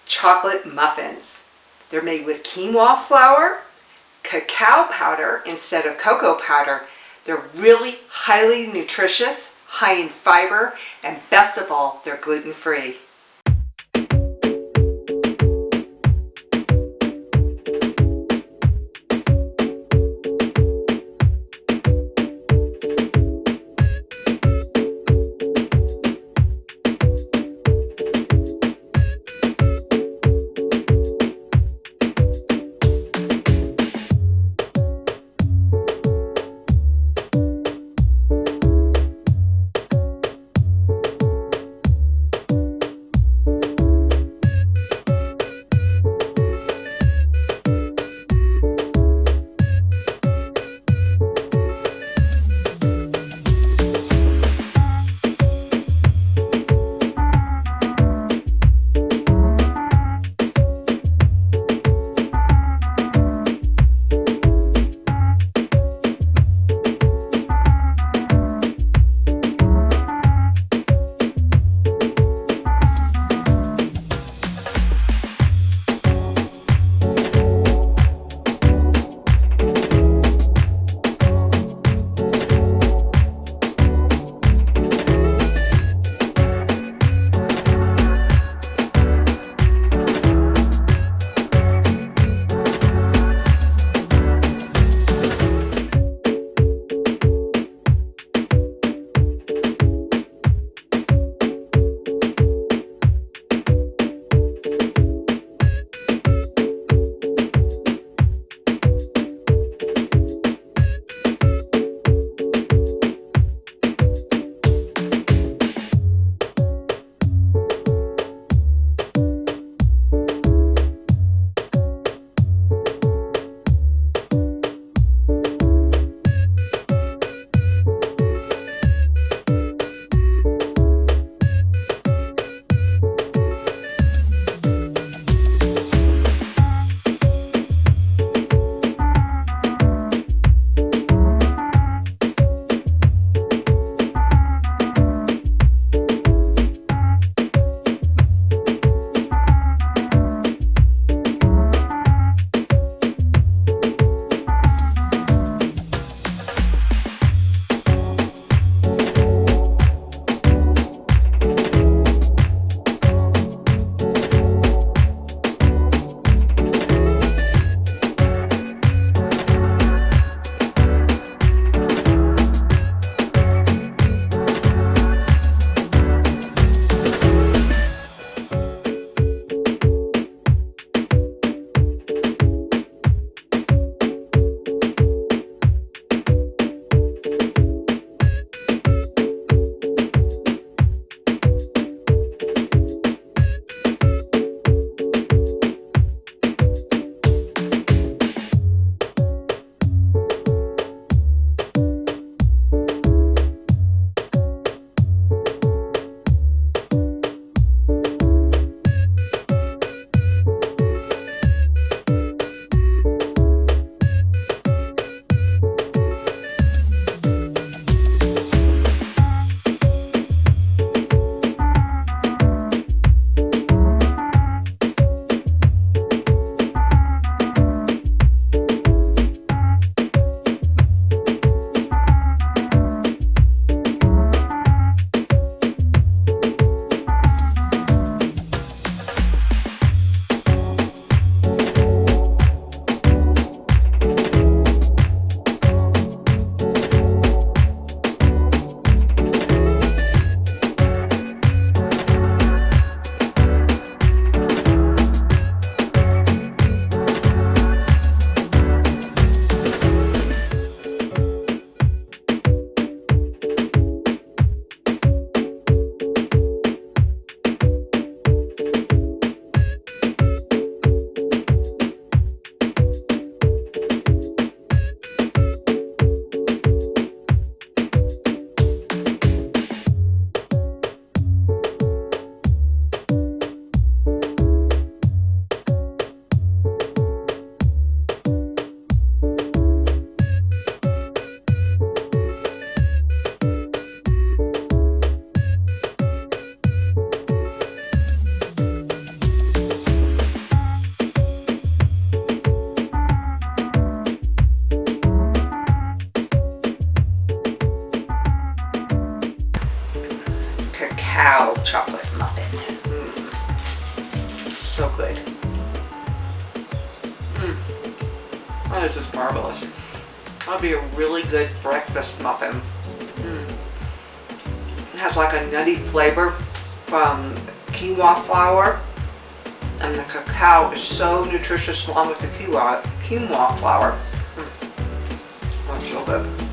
chocolate muffins. They're made with quinoa flour, cacao powder instead of cocoa powder. They're really highly nutritious, high in fiber, and best of all, they're gluten-free. so good. That is just marvelous. That'll be a really good breakfast muffin. It has like a nutty flavor from quinoa flour, and the cacao is so nutritious along with the quinoa flour. That's so good.